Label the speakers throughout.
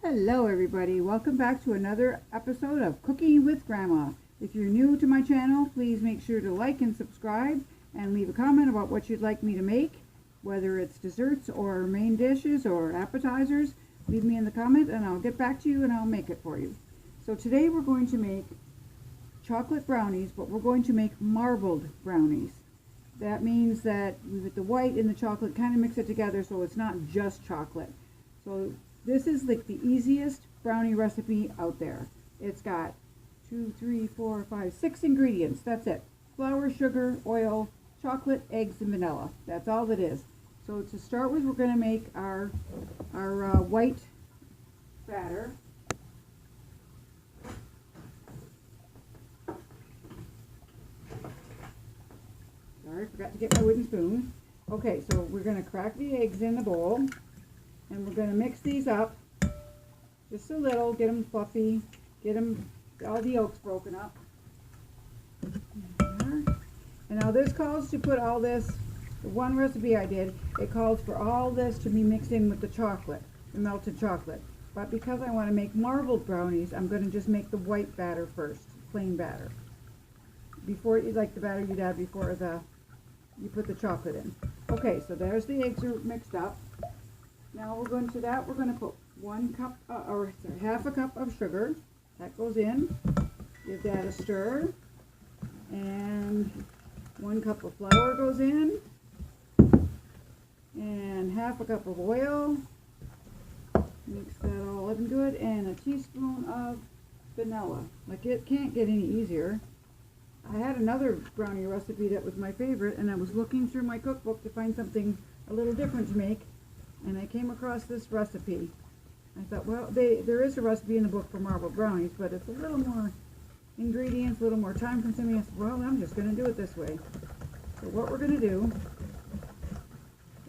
Speaker 1: Hello everybody, welcome back to another episode of Cooking with Grandma. If you're new to my channel, please make sure to like and subscribe and leave a comment about what you'd like me to make, whether it's desserts or main dishes or appetizers. Leave me in the comment and I'll get back to you and I'll make it for you. So today we're going to make chocolate brownies, but we're going to make marbled brownies. That means that with the white and the chocolate kind of mix it together so it's not just chocolate. So this is like the easiest brownie recipe out there. It's got 6 ingredients. That's it. Flour, sugar, oil, chocolate, eggs, and vanilla. That's all it is. So to start with, we're going to make our white batter. Sorry, forgot to get my wooden spoon. Okay, so we're going to crack the eggs in the bowl, and we're going to mix these up just a little, get them fluffy, get all the yolks broken up. And now this calls to put all this, the one recipe I did, it calls for all this to be mixed in with the chocolate, the melted chocolate. But because I want to make marbled brownies, I'm going to just make the white batter first, plain batter. Before, like the batter you'd have before you put the chocolate in. Okay, so there's the eggs are mixed up. Now we're going to put 1 cup, half a cup of sugar. That goes in. Give that a stir. And 1 cup of flour goes in. And half a cup of oil. Mix that all up and good. And a teaspoon of vanilla. Like, it can't get any easier. I had another brownie recipe that was my favorite, and I was looking through my cookbook to find something a little different to make, and I came across this recipe. I thought, well, there is a recipe in the book for marbled brownies, but it's a little more ingredients, a little more time consuming. I said, well, I'm just going to do it this way. So what we're going to do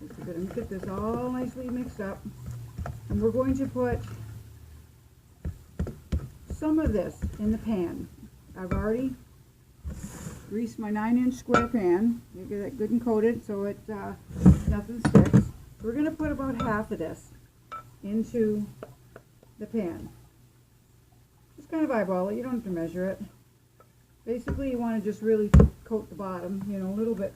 Speaker 1: is we're going to get this all nicely mixed up, and we're going to put some of this in the pan. I've already grease my 9-inch square pan. You get it good and coated so it nothing sticks. We're going to put about half of this into the pan. Just kind of eyeball it. You don't have to measure it. Basically, you want to just really coat the bottom. You know, a little bit.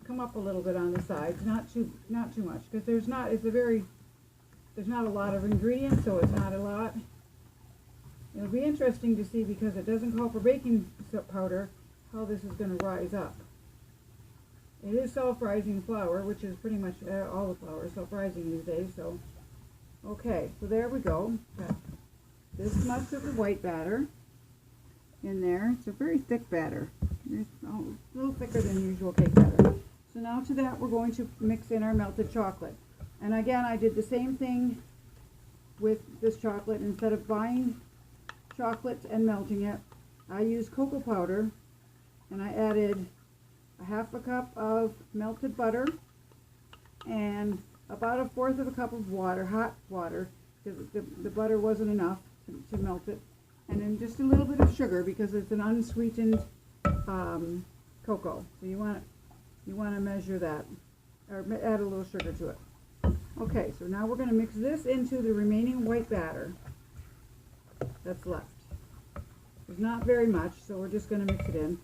Speaker 1: Come up a little bit on the sides. Not too much, because there's not a lot of ingredients, so it's not a lot. It'll be interesting to see, because it doesn't call for baking powder, how this is going to rise up. It is self-rising flour, which is pretty much all the flour is self-rising these days. So, okay, so there we go. Got this much of the white batter in there. It's a very thick batter. It's a little thicker than usual cake batter. So now to that, we're going to mix in our melted chocolate. And again, I did the same thing with this chocolate. Instead of buying chocolate and melting it, I used cocoa powder, and I added a half a cup of melted butter and about 1/4 of a cup of water, hot water, because the butter wasn't enough to melt it, and then just a little bit of sugar because it's an unsweetened cocoa. So you want to measure that, or add a little sugar to it. Okay, so now we're going to mix this into the remaining white batter that's left. There's not very much, so we're just going to mix it in.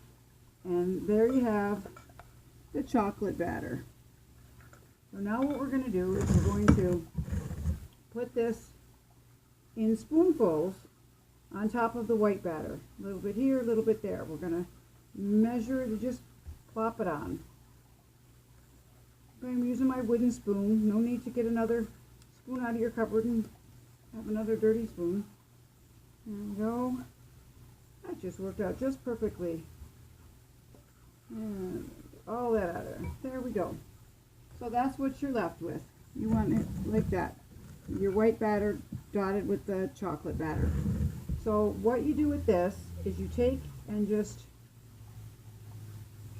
Speaker 1: And there you have the chocolate batter. So now what we're going to do is we're going to put this in spoonfuls on top of the white batter. A little bit here, a little bit there. We're going to measure it, just plop it on. I'm using my wooden spoon. No need to get another spoon out of your cupboard and have another dirty spoon. There we go. That just worked out just perfectly. And all that out of there. There we go. So that's what you're left with. You want it like that. Your white batter dotted with the chocolate batter. So what you do with this is you take and just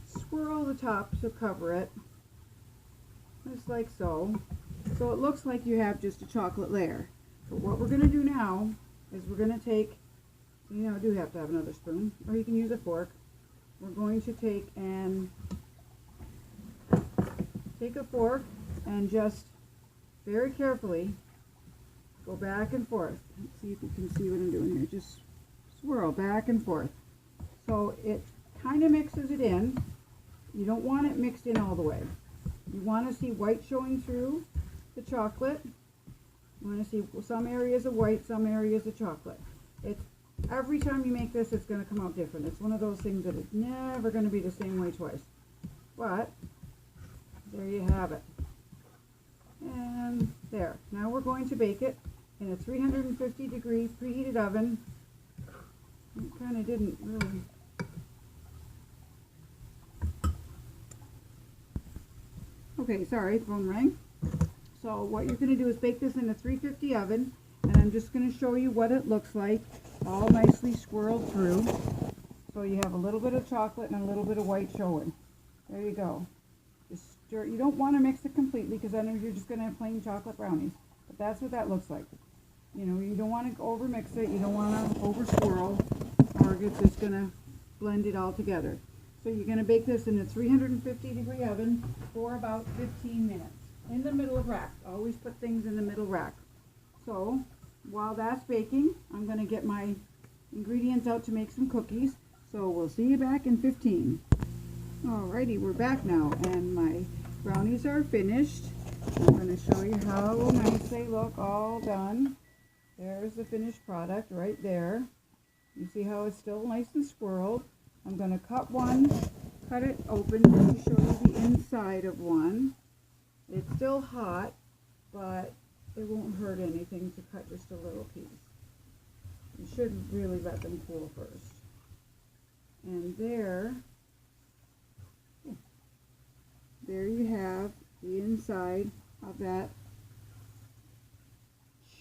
Speaker 1: swirl the top to cover it. Just like so. So it looks like you have just a chocolate layer. But what we're going to do now is we're going to take, I do have to have another spoon, or you can use a fork. We're going to take a fork and just very carefully go back and forth. Let's see if you can see what I'm doing here. Just swirl back and forth. So it kind of mixes it in. You don't want it mixed in all the way. You want to see white showing through the chocolate. You want to see some areas of white, some areas of chocolate. It's every time you make this, it's going to come out different. It's one of those things that it's never going to be the same way twice. But there you have it. And there. Now we're going to bake it in a 350 degree preheated oven. It kind of didn't really. Okay, sorry, the phone rang. So what you're going to do is bake this in a 350 oven, and I'm just going to show you what it looks like, all nicely swirled through. So you have a little bit of chocolate and a little bit of white showing. There you go. Just stir. You don't want to mix it completely because then you're just going to have plain chocolate brownies. But that's what that looks like. You know, you don't want to over mix it. You don't want to over swirl, or it's just going to blend it all together. So you're going to bake this in a 350 degree oven for about 15 minutes. In the middle of rack. Always put things in the middle rack. So while that's baking, I'm going to get my ingredients out to make some cookies. So we'll see you back in 15. Alrighty, we're back now, and my brownies are finished. I'm going to show you how nice they look, all done. There's the finished product right there. You see how it's still nice and swirled. I'm going to cut it open to show you the inside of one. It's still hot, but it won't hurt anything to cut just a little piece. You should really let them cool first. And there you have the inside of that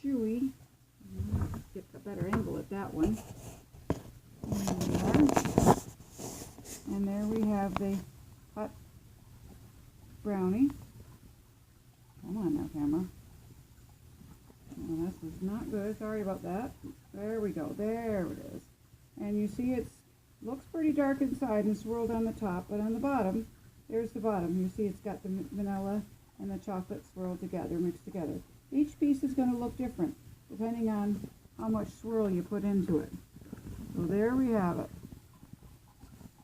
Speaker 1: chewy. Get a better angle at that one. And there we have the hot brownie. Come on now, camera. Oh, this is not good. Sorry about that. There we go. There it is. And you see it looks pretty dark inside and swirled on the top, but on the bottom, there's the bottom. You see it's got the vanilla and the chocolate swirled together, mixed together. Each piece is going to look different depending on how much swirl you put into it. So there we have it.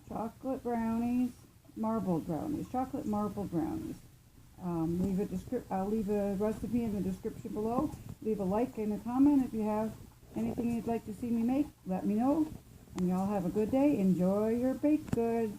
Speaker 1: Chocolate brownies, marbled brownies, chocolate marbled brownies. I'll leave a recipe in the description below. Leave a like and a comment if you have anything you'd like to see me make. Let me know. And y'all have a good day. Enjoy your baked goods.